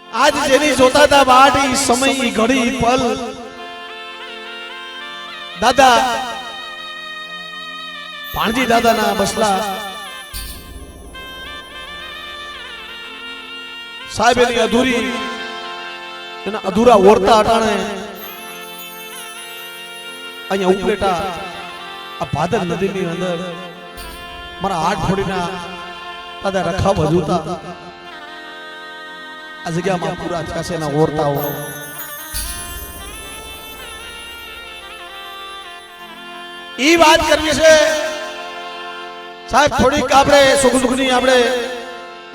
आज जेनी जोता था बाट ई समय ई घड़ी ई पल दादा भाणजी दादा ना बसला साहेब एनी अधूरी एना अधूरा ओरता अटाणे अहींया उपलेटा आ भादर नदी ની અંદર મારા હાથ ફોડીના દાદા રખાવ હજુતા આ જગ્યામાં પૂરા થયા છે એના ઓરતાઓ ઈ વાત કરવી છે સાહેબ થોડીક આપણે સુખ દુઃખની આપણે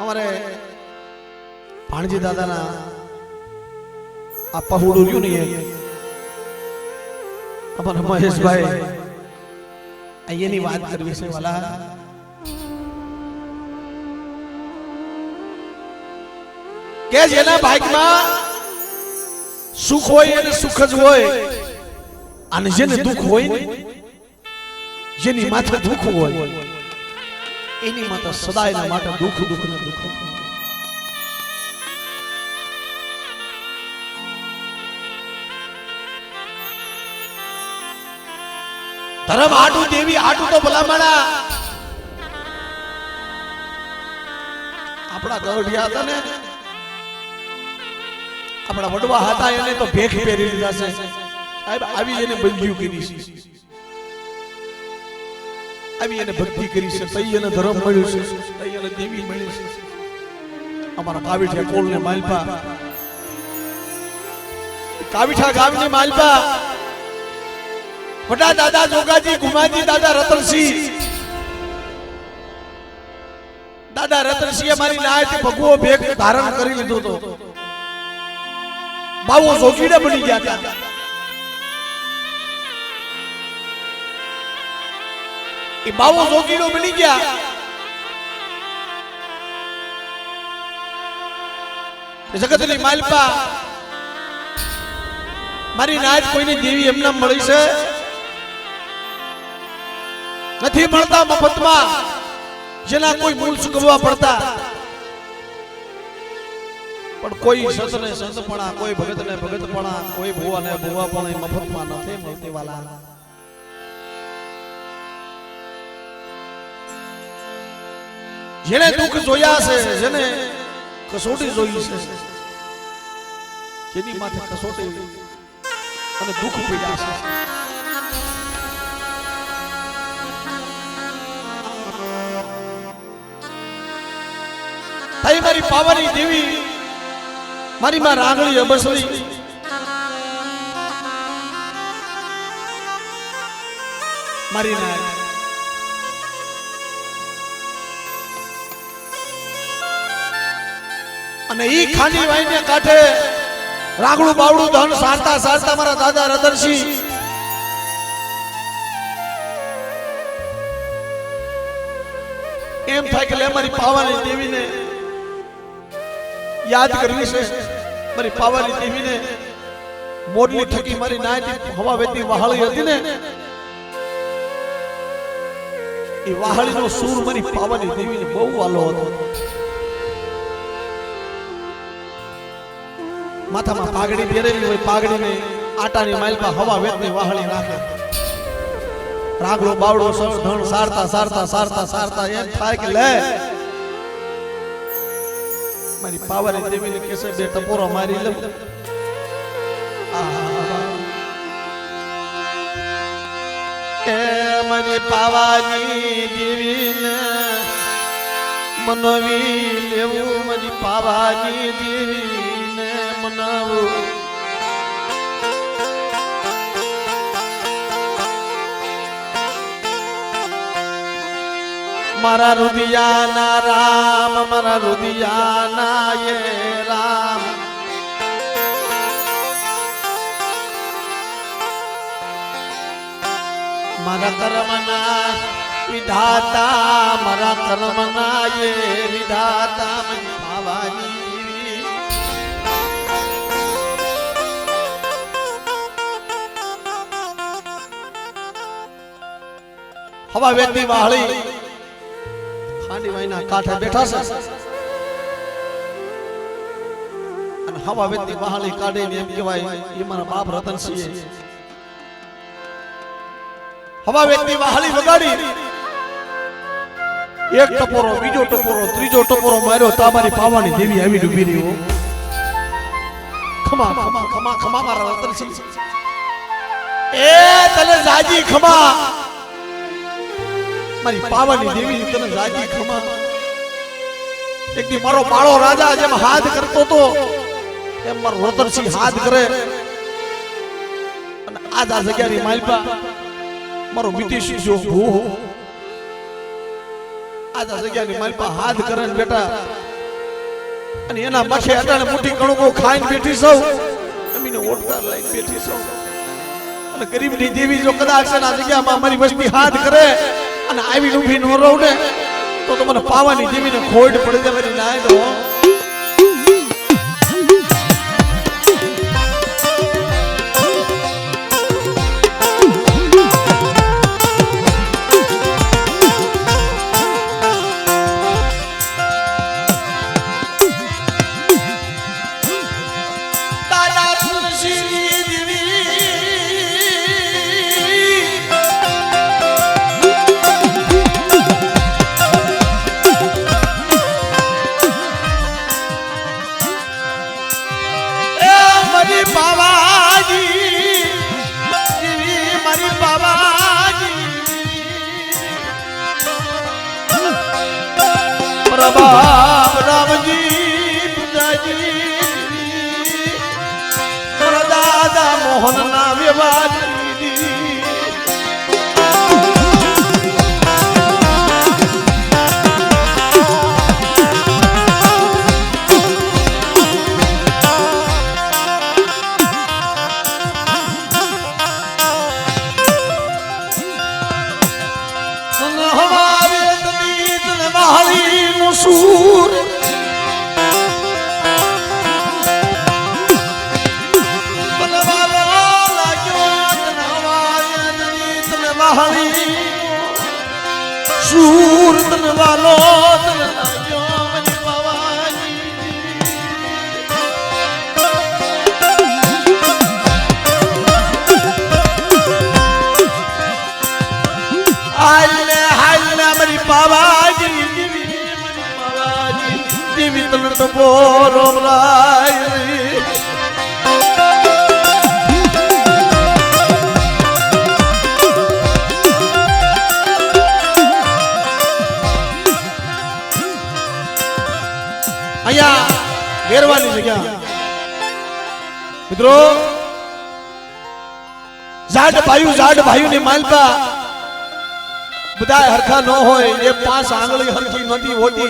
અમારે ભાણજી દાદાના આ પહોળું રહ્યું ને અમારા મહેશભાઈ અહીંયાની વાત કરવી છે વાલા કે જેના ભાગમાં સુખ હોય અને સુખ જ હોય અને જેને દુઃખ હોય ને જેની માથે દુઃખ હોય એની માથે સદાયના માટે દુઃખ દુઃખ ને દુઃખ ધર્મ આટું દેવી આટું તો ભલામણા આપણા ગઢિયા હતા ને આપણા વડવા હતા એને તો ભેખ પહેરી લીધા છે સાહેબ આવી એને બંધ્યું કરી છે આવી એને ભક્તિ કરી છે તઈ એને ધર્મ મળ્યું છે તઈ એને દેવી મળી છે અમારા કાવીઠા કોળને માલપા કાવીઠા ગામની માલપા વડા દાદા જોગાજી ગુમાજી દાદા રતનસિંહ મારી નાયથી ભગવો ભેખ ધારણ કરી લીધો તો બાવો જોગીડા બની ગયા હતા એ બાવો જોગીડો બની ગયા જગતની માલપા મારી નાયત કોઈની દેવી એમના મળી છે નથી મળતા મફતમાં જેના કોઈ મૂળ ચૂકવવા પડતા પણ કોઈ સંતને સંતપણા કોઈ ભગતને ભગતપણા કોઈ ભુવાને ભુવાપણા મફતમાં નથી મળતી વાલા જેને દુઃખ જોયા છે જેને કસોટી જોઈ છે જેની માથે કસોટી અને દુઃખ પડ્યા છે તાઈ મારી પાવાની દેવી મારી માં રાંગળી અબસરી મારી ના અને ઈ ખાંડી વાઈને કાંઠે રાગડું બાવડું ધન સારતા સારતા મારા દાદા રતનસિંહ એમ થાય કે લે મારી પાવાની દેવીને યાદ કરવી છે મારી પાવાની દેવીને મોડલી થકી મારી નાયતી હવા વેતી વહાળી હતી ને એ વહાળીનો સૂર મારી પાવાની દેવીને બહુ વાલો હતો માથામાં પાઘડી પહેરેલી હોય પાઘડીને આટાની માલપા હવા વેતની વહાળી નાખે રાગડો બાવડો ધણ સારતા સારતા સારતા સારતા એમ થાય કે લે મારી પાવાની દેવીને કેસે બે ટપોરો મારી લઉં એ મારી પાવાની દેવીને મનવી લેવું મારી પાવાની દેવીને મનાવું મારા રુદિયાના રામ મારા રુદિયાના એ રામ મારા કર્મના વિધાતા મારા કર્મના એ વિધાતા મની ભાવાની હવા વેતી વાહળી ખાંડી વાઈના કાંઠે બેઠા છે અને હવા વેતી વહાલી કાઢે ને એમ કહેવાય એ મારા બાપ રતનસિંહ હવા વેતી વહાલી વગાડી એક ટપોરો બીજો ટપોરો ત્રીજો ટપોરો માર્યો તાબારી પાવાની દેવી આવી ડૂબી રહ્યો ખમા ખમા ખમા ખમા મારા રતનસિંહ એ તને જાજી ખમા મારી પાવાની દેવી તને જાજી ખમા એક દી મારો બાળો રાજા જેમ હાથ કરતો તો એમ મારો રતનસિંહ હાથ કરે અને આજ આ જગ્યાની માલપા મારો મિતેશી જો ભૂ આજ આ જગ્યાની માલપા હાથ કરે ને બેટા અને એના મખે અટાણે મોટી કણકો ખાઈને બેઠી સૌ અમીને ઓટકાર લઈને બેઠી સૌ અને ગરીબની દેવી જો કદાચ આ જગ્યામાં મારી વસ્તી હાથ કરે અને આવી ઊભી ન રહું ને તો મને પાવાની દેવીને ખોડ પડી દેવાની ના દો बाप रामजी पिताजी दादा मोहन ना विवाद सूर सूर तन वालो तन लाजो मनी पवानी हालने मनी पवानी देवी तन तो बोरो राय अया घेरवानी जगह मित्रों जाट भाई ने मालपा बधाय हरखा न होय ये 5 आंगળી हरखी नदी होती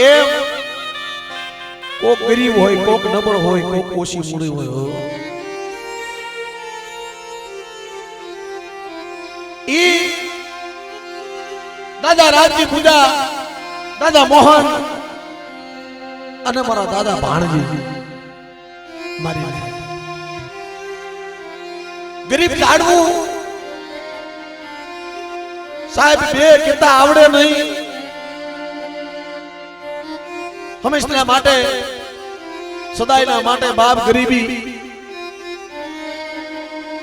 एम कोक गरीब होय कोक नबळ होय कोक ओशी मूड़ी होय ई दादा राजी पूजा दादा मोहन અને મારા દાદા ભાણજી મારી ગરીબ કાઢવું સાહેબ બે કેતા આવડે નહીં હંમેશા માટે સદાયના માટે બાપ ગરીબી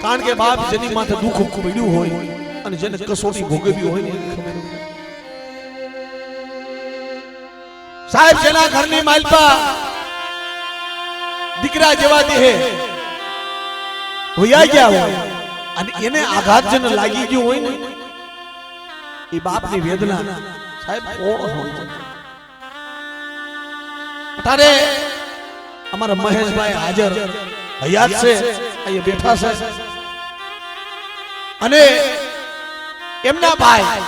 કારણ કે બાપ જેની માથે દુઃખ પડ્યું હોય અને જેને કસોટી ભોગવી હોય ને ખબર साहेब जेना घरनी मालपा दीकरा जेवा दे होया गया हो અને એને આઘાત જન લાગી ગયો હોય ને એ બાપની વેદના સાહેબ કોણ હોય તારે અમારા મહેશભાઈ હાજર હયાત છે અહીંયા બેઠા છે અને એમના ભાઈ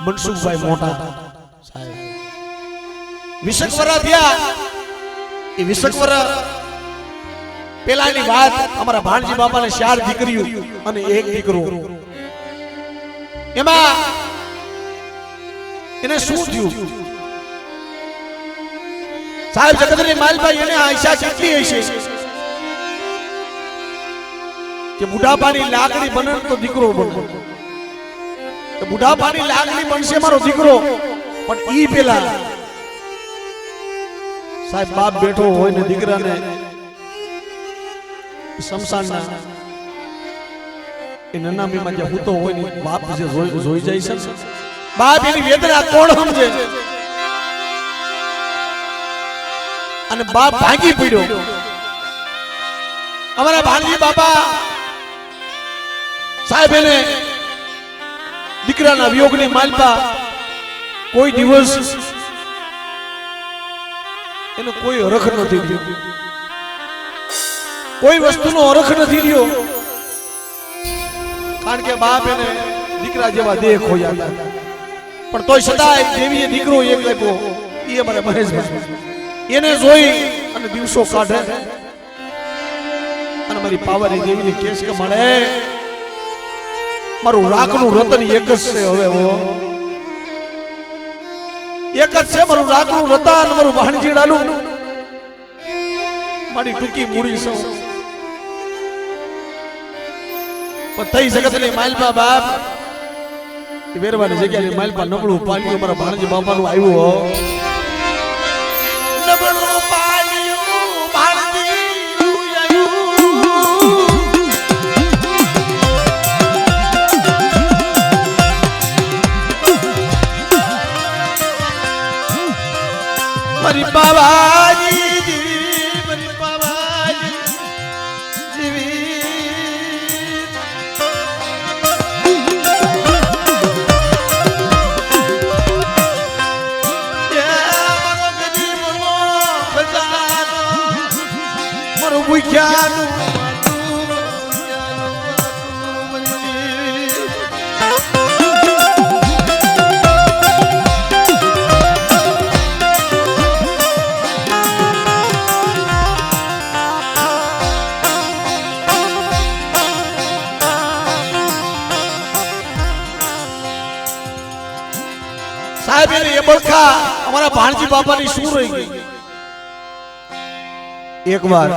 મનસુખભાઈ મોટા સાહેબ વિશકવરા થયા એ વિશકવરા પેલાની વાત અમારા ભાણજી બાપાને 4 દીકરીઓ અને 1 દીકરો એમાં એને શું થયું સાહેબ જગતની માલભાઈ એને આશા કેટલી હશે કે બુઢાપાની લાકડી બને તો દીકરો બને તો બુઢાપાની લાકડી બનશે મારો દીકરો પણ ઈ પેલા સાહેબ બાપ બેઠો હોય ને દીકરાને શમશાનના એ નનામીમાં જે હૂતો હોય ને બાપ જે જોઈ જાય છે બાપ એની વેદના કોણ સમજે અને બાપ ભાગી પડ્યો અમારા ભાણજી બાપા સાહેબ એને દીકરાના વિયોગની માલપા કોઈ દિવસ એનો કોઈ હરખ નથી થયો કોઈ વસ્તુનો હરખ નથી થયો કારણ કે બાપ એને દીકરા જેવા દેહ ખોયા હતા પણ તોય છતાંય દેવીએ દીકરો એક આપ્યો એ અમારા મહેશભાઈ એને જોઈ અને દિવસો કાઢે અને મારી પાવરી દેવીને કેસ કે મળે મારું રાખનું રતન એક જ છે હવે એક જ છે મારું રાખનું રતન મારું ભાણજીડાનું મારી ટૂંકી મૂડી સૌ પણ થઈ જગતની માલપા બાપ વેરવાની જગ્યાની માલપા નબળું પાલ્યું મારા ભાણજી બાપાનું આવ્યું નબળું પાલ્યું ભાણજી મારી બાબાજી જીવી મારી બાબાજી જીવી મારું ભૂખ્યાનું સાહેબ એની એ બળખા અમારા ભાણજી બાપાની શું રહી ગઈ એકવાર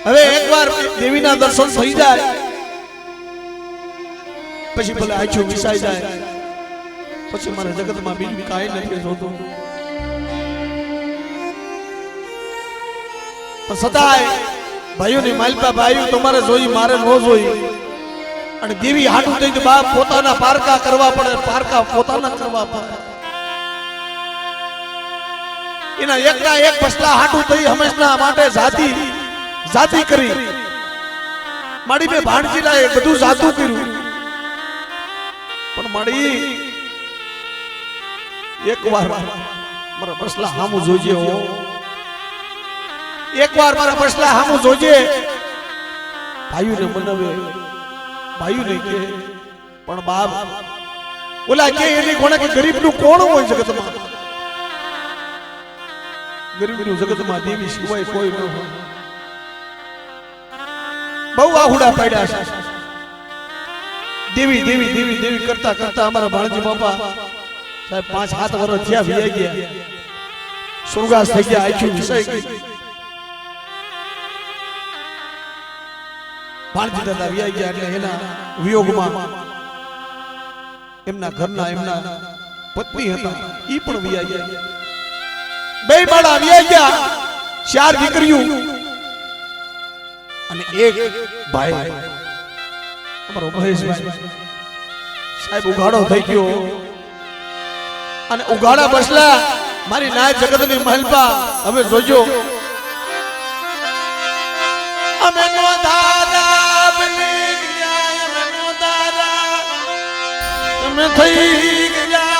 હવે એકવાર દેવીના દર્શન થઈ જાય પછી ભલે આંખો વિસાઈ જાય પછી મારા જગતમાં બીજું કાંઈ નથી જોતું પણ સદાય ભાઈઓની માલપા ભાઈઓ તમારે જોઈ મારે ન જોઈ અને દેવી હાટું થઈ તો બાપ પોતાના પારકા કરવા પડે પારકા પોતાના કરવા પડે એના એકના એક પસલા હાટું થઈ હંમેશા માટે જાતિ કરી માડી મે ભાણજીલા એ બધું જાતું કર્યું પણ માડી એકવાર મારા પસલા હામું જોજે હો એકવાર મારા પસલા હામું જોજે ભાઈઓને મનાવે ભાઈઓને કે પણ બાપ ઓલા કે એની કોણે કે ગરીબનું કોણ હોય જગતમાં ગરીબનું જગતમાં દેવી સિવાય કોઈ ન હોય બહુ આહુડા પાડ્યા છે દેવી દેવી દેવી દેવી કરતા કરતા અમારા ભાણજી બાપા સાહેબ 5-7 વર્ષ થયા વિયા ગયા સુરગાસ થઈ ગયા આખી વિસાઈ ગઈ ભાણજી દાદા વિયા ગયા એટલે એના વિયોગમાં એમના ઘરના એમના પત્ની હતા ઈ પણ વિયા ગયા બે બાળા વિયા ગયા 4 દીકરીઓ અને એક ભાઈ અમારો મહેશભાઈ સાહેબ ઉઘાડો થઈ ગયો અને ઉઘાડા બસલા મારી નાય જગતની મહેલપા હવે જોજો અમે નો દાદા બની ગયા અમે નો દાદા અમે થઈ ગયા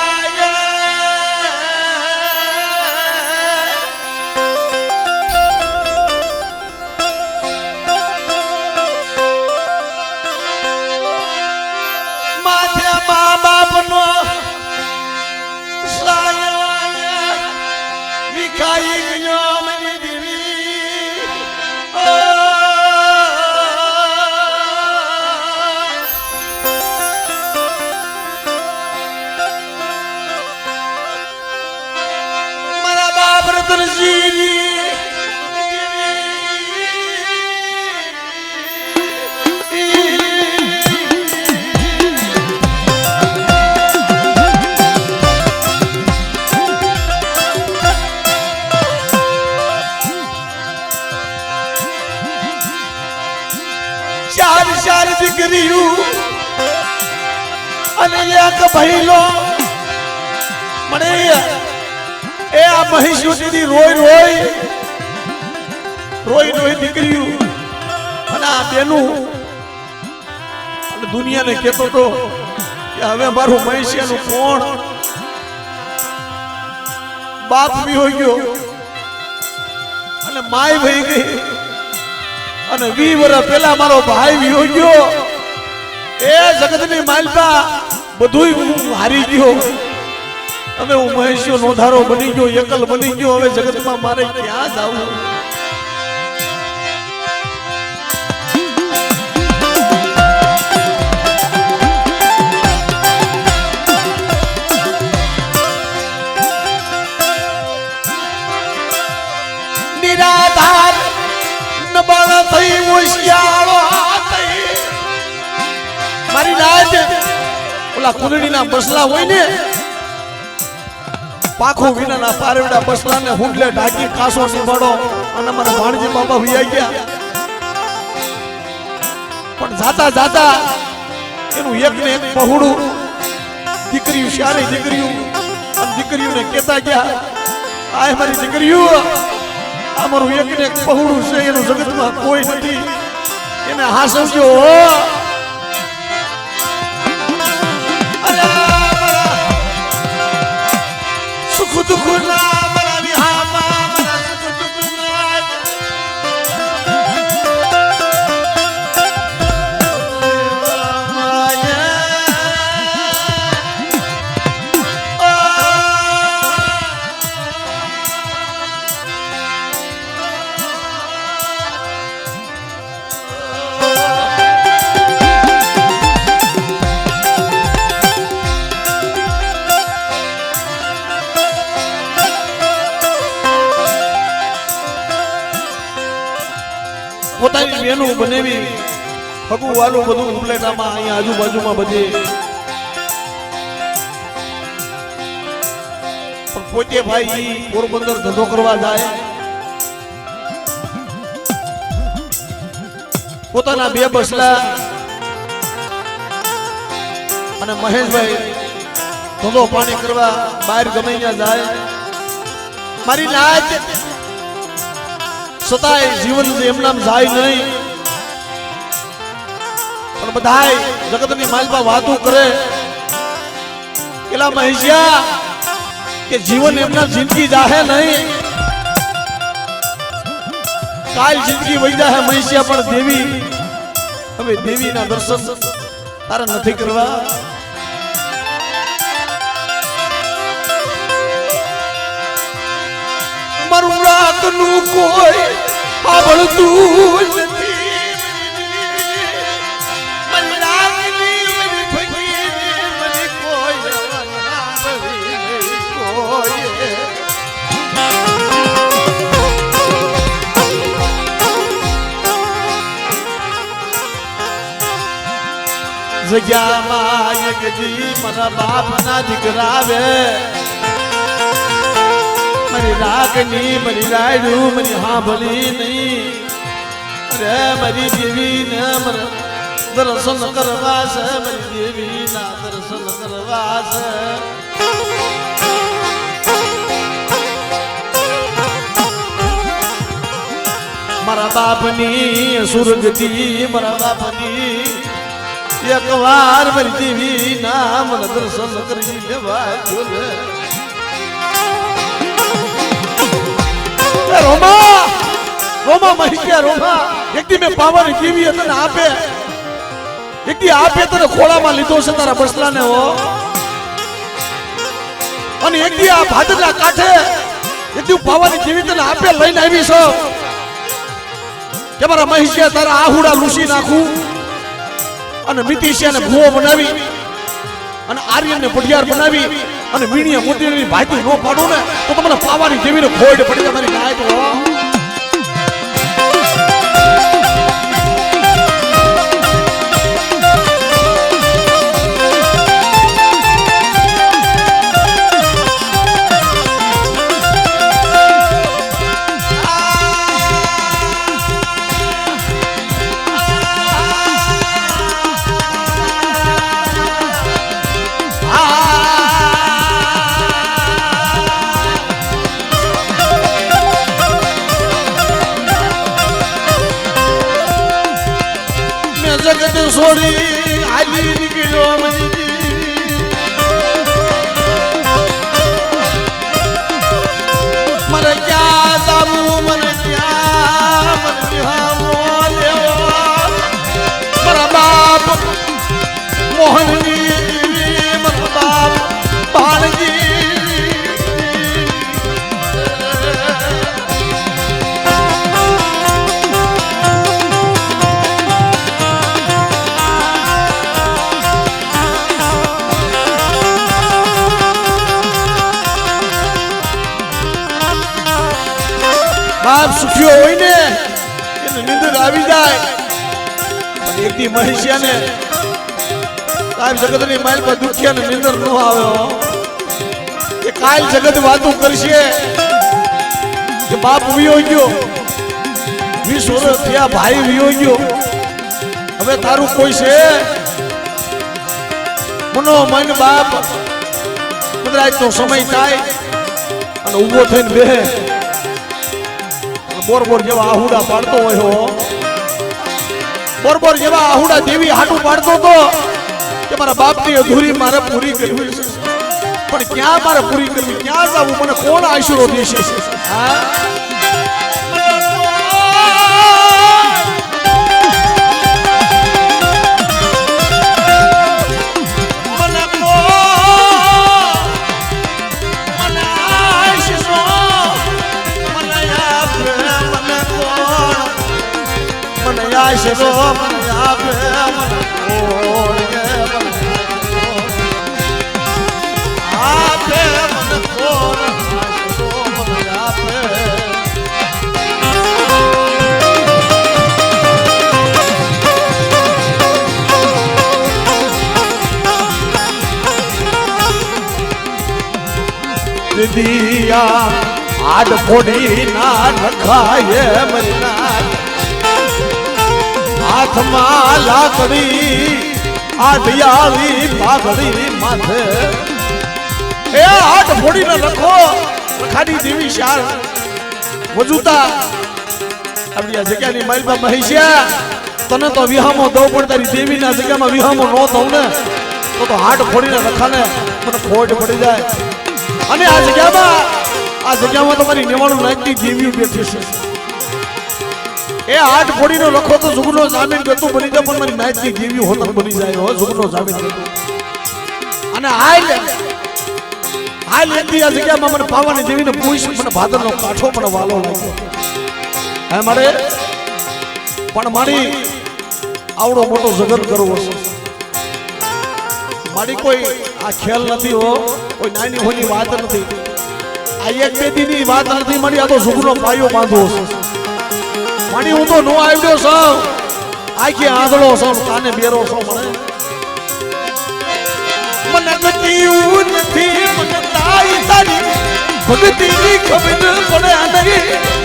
દીકરીયું અને એક ભઈલો મને એ આ મહેશ્વર દીદી રોય દીકરીયું અને આ બેનું અને દુનિયાને કહેતો તો કે હવે મારું મહેશિયાનું કોણ બાપ બી હોય ગયો અને માય વહી ગઈ અને 20 વર્ષ પહેલા મારો ભાઈ બી હોય ગયો એ જગતની માલપા બધુંય હું હારી ગયો હવે હું મહેશ્યો નોધારો બની ગયો એકલ બની ગયો હવે જગતમાં મારે ક્યાં જાવું નિરાધાર નબળ થઈ હોશિયારો થઈ મારી નાજ ઓલા કુંડળીના બસલા હોય ને પાખો વિનાના પારવડા બસલાને હુંડલે ઢાકી કાસો નિભાડો અને મારા ભાણજી બાબા ભૈયા ગયા પણ જાતા જાતા એનું એક ને એક પહોળું દીકરીઓ શારી દીકરીઓ અને દીકરીઓને કહેતા ગયા આ મારી દીકરીઓ આ મારું એક ને એક પહોળું છે એનું જગતમાં કોઈ નથી એને હાસવજો दुख ना मरा विहामा मरा सुख दुख ना પોતાની બેનું બનેવી ફગુ વાલું બધું ઉપલેટામાં અહીંયા આજુબાજુમાં બધે પણ પોતે ભાઈ પોરબંદર ધંધો કરવા જાય પોતાના 2 બસલા અને મહેશભાઈ ધંધો પાણી કરવા બહાર ગમે ત્યાં જાય મારી નાચ સતાય જીવન એમનામ જાય નહીં પણ બધાય જગતની માલપા વાતો કરે કેલા મહેશિયા કે જીવન એમના જિંદગી જાહે નહીં કાલ જિંદગી વહી જાહે મહેશિયા પણ દેવી હવે દેવીના દર્શન તારા નથી કરવા મારું રાતનું કોઈ સાંભળતું નથી મને રાતની મને ફકીર મને કોઈ જગ્યામાં એક જી મારા બાપના દીકરાવે मरी रागनी मरी रायडू मरी हाँ भली नहीं अरे मरी देवी न मर दर्शन करवा से मरी देवी ना दर्शन करवा से मारा बापनी सुरगती मारा बापनी एक बार मरी देवी ना मन दर्शन करी लेवा जोले रोमा रोमा महिष्या रोमा एक दी में पावर जीवी तने आपे एक दी आपे तने खोळाમાં લીધો છે તારા બસલાને હો અને એક દી આ ભાદરના કાંઠે એક દી પાવર જીવી તને આપે લઈને આવી છો કે મારા महिष्યા તારા આહુડા લૂસી નાખું અને મિતિશિયાને ભૂવો બનાવી અને આર્યને પડિયાર બનાવી અને વીણિયા મોતીની ભાઈતું નો પાડો ને તો તમને પાવાની જેવીને ખોડ પડી જાય મારી નાય તો જગત છોડી આલી નીકળ્યો મને ક્યાં જાવું મને ક્યાં મને વિહામો લેવો મારા બાપ મોહનની મારા બાપ ભાણજી બાપ સુખ્યો હોય ને એને નીંદર આવી જાય પણ એક દી મહેશિયાને સાહેબ જગતની માઇલ પર દુખ્યા ને નીંદર ન આવે કે કાલ જગત વાતો કરશે કે બાપ વિયો ગયો 20 વર્ષ થયા ભાઈ વિયો ગયો હવે તારું કોઈ છે મનો મન બાપ કદાચ સમય થાય અને ઊભો થઈને બેહે બોર જેવા આહુડા પાડતો હોય હો બોર જેવા આહુડા દેવી હાટું પાડતો તો કે મારા બાપની અધૂરી મારે પૂરી કરવી છે પણ ક્યાં મારે પૂરી કરવી ક્યાં જાવું મને કોણ આશરો દેશે હા આશરો મને આપે મને કોણ આપે મને કોણ આશરો મને આપે દિયા આડ ફોડી ના રખાય મરના હાથમાં લાકડી આ દિયાળી પાઘડી માથે એ હાથ ફોડીને લખો લખાડી દેવી શાર વજુતા આપણી આ જગ્યાની માલબા મહેશિયા તને તો વિહામો દઉં પણ તારી દેવીના જગ્યામાં વિહામો ન દઉં ને તો હાથ ફોડીને લખાને મને ખોટ પડી જાય અને આ જગ્યામાં તમારી નિવાણું નાખતી દેવી બેઠી છે એ હાથ ફોડીનો લખો તો જુગનો જામીન ગતું બની જાય પણ મારી નાયતની દેવી હોતન બની જાય હો જુગનો જામીન ગતું અને હાલ એટલી આ જગ્યામાં મને પાવાની દેવીને પૂછ મને ભાદરનો કાઠો પણ વાલો લાગ્યો હે મારે પણ મારી આવડો મોટો જગત કરવો છે મારી કોઈ આ ખેલ નથી હો કોઈ નાની હોની વાત નથી આ એક બે દીની વાત નથી મારી આ તો જુગનો પાયો બાંધવો છે મારી હું તો નો આવ્યો છું આખી આંધળો છું કાને બેરો છું મને ગતિયું નથી મને તાઈ તારી ભગતીની ખબર પડે નહીં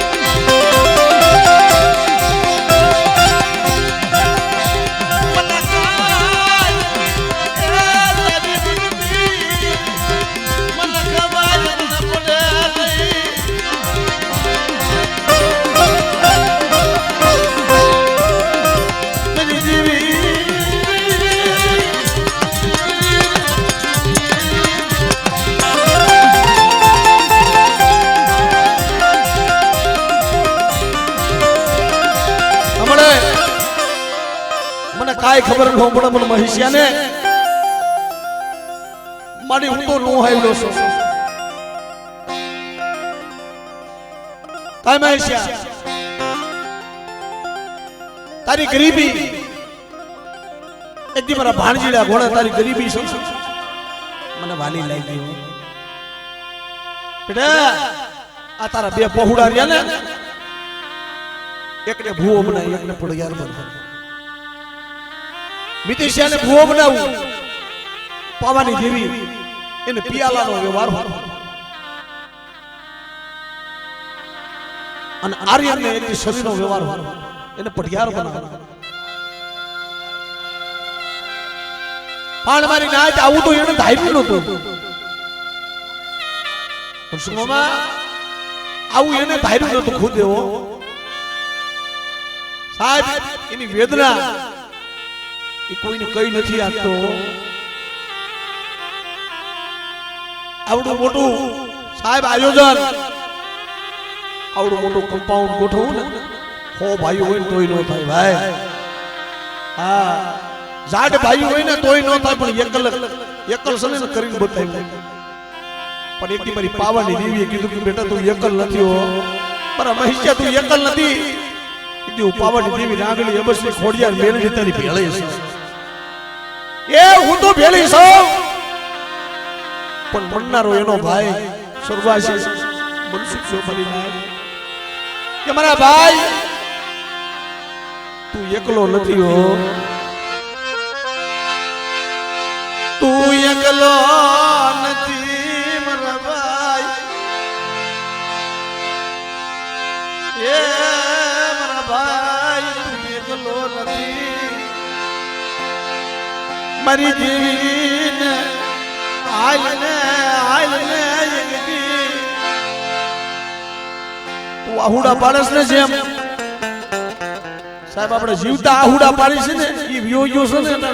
કાઈ ખબર ન પડે મને મહેશિયાને મારી હું તો નો આવ્યો છું કાઈ મહેશિયા તારી ગરીબી એક દી મારા ભાણજીડા ઘોડા તારી ગરીબી છે મને વાલી લાગી બેટા આ તારા બે પહોડા રહ્યા ને એકને ભૂવો બનાવી એકને પડયાર બનાવી મિતેશિયાને ભૂવો બનાવું પાવાની દેવી એને પિયાલાનો વ્યવહાર અને આર્યનને એની શરીરનો વ્યવહાર એને પઢિયાર બનાવ પણ મારી નાચ આવું તો એને ધાર્યું નહોતું પણ સુમોમાં આવું એને ધાર્યું નહોતું ખુદ એવો સાહેબ એની વેદના એ કોઈને કઈ નથી આપતો. આવડું મોટું સાહેબ આયોજન, આવડું મોટું કમ્પાઉન્ડ ગોઠવું ને, હો ભાઈ હોય ને તોય નો થાય ભાઈ. હા, જાડ ભાઈ હોય ને તોય નો થાય, પણ એકલ સને કરીને બતાવ્યું. પણ એકથી મારી પાવાની દેવીએ કીધું કે બેટા તું એકલ નથી હો, પણ મહિષ્યા તું એકલ નથી. કીધું પાવાની દેવી નાગલી અબસની ખોડિયાર મેલડી તારી ભેળી છે. એ હું તો ભેળી છું, પણ મનનારો એનો ભાઈ સ્વર્ગવાસી મનસુખ ચોપડી નાય કે મારા ભાઈ તું એકલો નથી હો, તું એકલો નથી મારા ભાઈ. એ મારા ભાઈ તું એકલો નથી, મારી જીવીને આયને તું આહુડા પાડસ ને જેમ સાહેબ આપણે જીવતા આહુડા પાડી છે ને એ વિયો ગયો છે ને.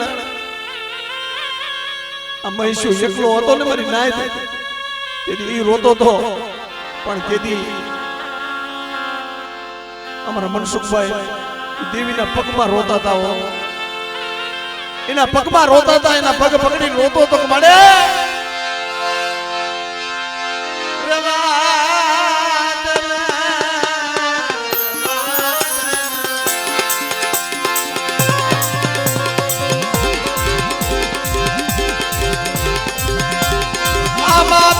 આ મહિષો એકલો હતો ને મારી નાય તેથી એ રોતો હતો, પણ તેથી અમારા મનસુખભાઈ દેવીના પગમાં રોતા હતા. એના પગમાં રોતા હતા, એના પગ પકડી રોતો તો મળે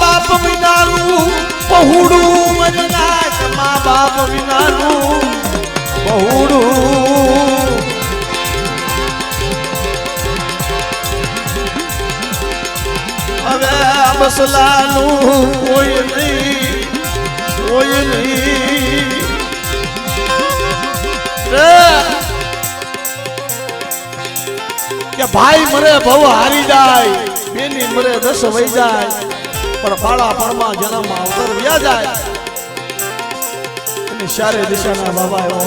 બાપ વિનાનું બહુડું મજનાક, મા બાપ વિનાનું બહુડું. હવે બસલાનું કોઈ નહીં, કોઈ નહીં. કે ભાઈ મરે ભવ હારી જાય, બેની મરે દસ વહી જાય, પણ પાળા પણમાં જન્મ અવતર વ્યા જાય. અને ચારે દિશાના બાબા એવો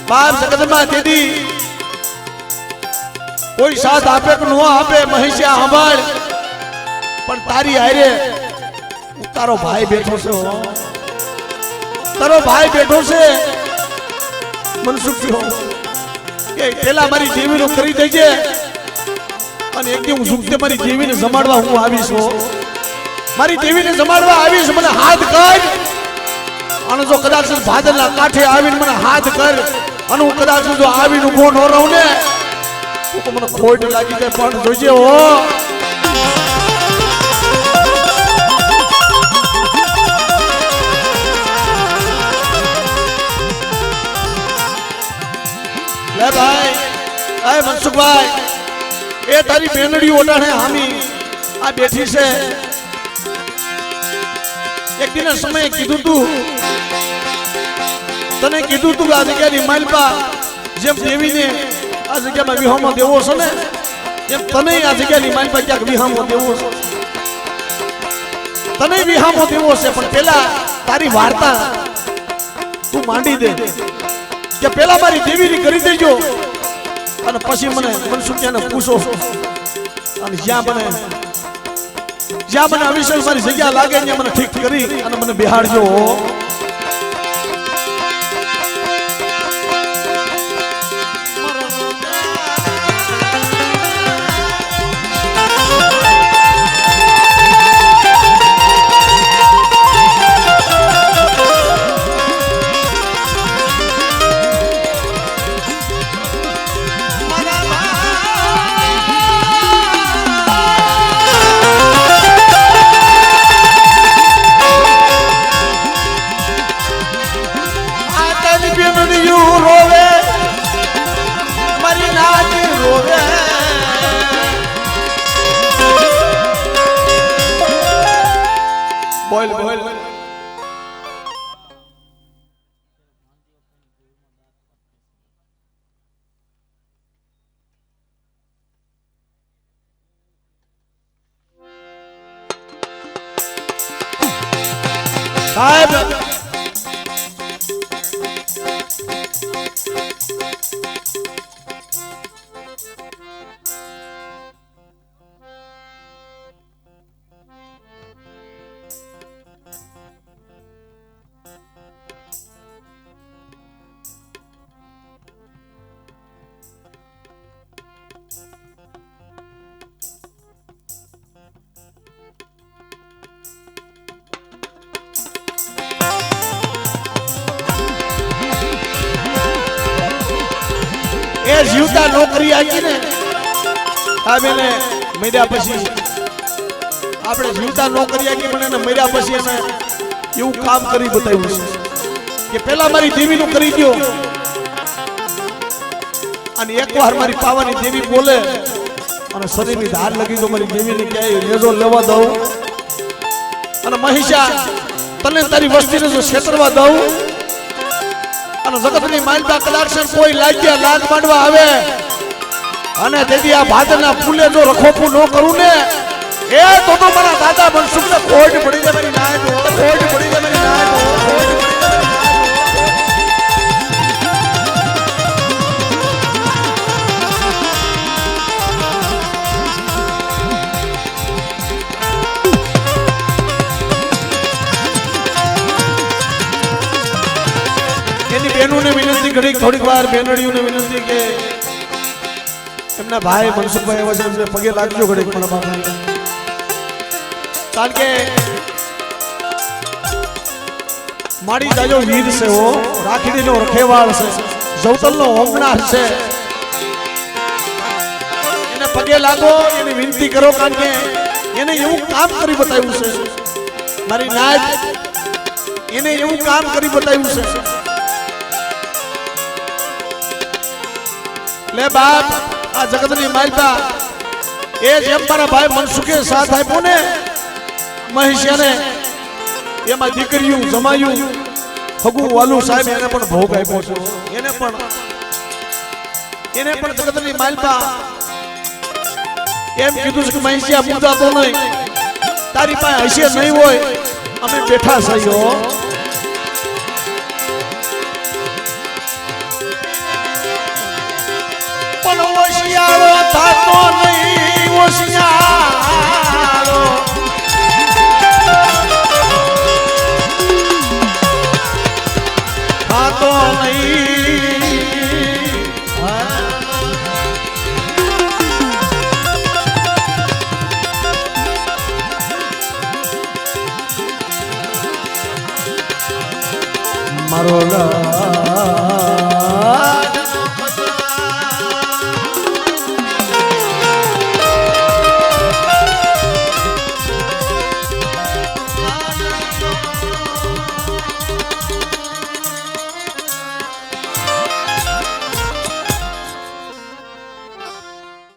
બાપ જગતમાં દીદી કોઈ સાથ આપે કે ન આપે, મહિષ્યા સાંભળ, પણ તારી હારે તારો ભાઈ બેઠો છે, તારો ભાઈ બેઠો છે. મનસુખ કે પેલા મારી જેવીનું કરી દેજે, અને એક હું સુખતે મારી દેવીને જમાડવા હું આવીશ. મારી દેવીને જમાડવા આવીશ, મને હાથ કર. અને જો કદાચ ભાદરના કાંઠે આવીને મને હાથ કર, અને હું કદાચ જો આવીને ઉભો ન રહું ને તો મને ખોટ લાગી જાય. પણ જોજે હો લે ભાઈ, એ મનસુખભાઈ, એ તારી બેનડી ઓટાણે હામી આ બેઠી છે. એક દિન સમયે કીધું તું, તને કીધું તું આ જગ્યાની માલપા જેમ દેવીને આ જગ્યામાં વિહામો દેવો છે ને, એમ તને આ જગ્યાની માલપા ક્યાંક વિહામો દેવો છે, તને વિહામો દેવો છે. પણ પેલા તારી વાર્તા તું માંડી દે કે પેલા મારી દેવીની કરી દેજો, અને પછી મને મનસુખિયાને પૂછો, અને જ્યાં મને અવિષય મારી જગ્યા લાગે ત્યાં મને ઠીક કરી અને મને બિહાડજો. બોલ બોલ સાહેબ જીવતા નોકરી આવી ને આ બેને મર્યા પછી આપણે જીવતા નોકરી આવી મને મર્યા પછી એને એવું કામ કરી બતાવ્યું છે કે પેલા મારી દેવીનું કરી દો અને એકવાર મારી પાવાની દેવી બોલે અને શરીરની ધાર લગી તો મારી દેવીને ક્યાંય રેજો લેવા દઉં અને મહિષા તને તારી વસ્તીને જો છેતરવા દઉં અને જગતની માનતા કદાચ કોઈ લાગ્યા લાગ માંડવા આવે અને તેથી આ ભાદરના ફૂલે જો રખોપું ન કરું ને એ તો મારા દાદા મનસુખને ખોટ પડી જાય મારી નાય ખોટ પડી જાય મારી નાય એની બહેનોને વિનંતી કરી થોડીક વાર બહેનડીઓને વિનંતી કે એમના ભાઈ મનસુખભાઈ એવા છે પગે લાગજો ઘડીક મારા બાપા કારણ કે માડી જાજો વીર છે ઓ રાખડીનો રખેવાળ છે જવતલનો હોમનાર છે એને પગે લાગો એની વિનંતી કરો કારણ કે એને એવું કામ કરી બતાવ્યું છે મારી નાચ એને એવું કામ કરી બતાવ્યું છે લે બાપ આ જગતની માલતા એ જેમ મારા ભાઈ મનસુખે સાથ આપ્યો ને મહેશિયાને એમાં દીકરીયું જમાયું ફગુ વાલુ સાહેબ એને પણ ભોગ આપ્યો છે એને પણ જગતની માલતા એમ કીધું છે કે મહેશિયા પૂજાતો નહીં તારી પાસે હશે નહીં હોય અમે બેઠા છીએ પણ ઓશિયાળો થાતો નહીં ઓશિયાળો થાતો નહીં મારો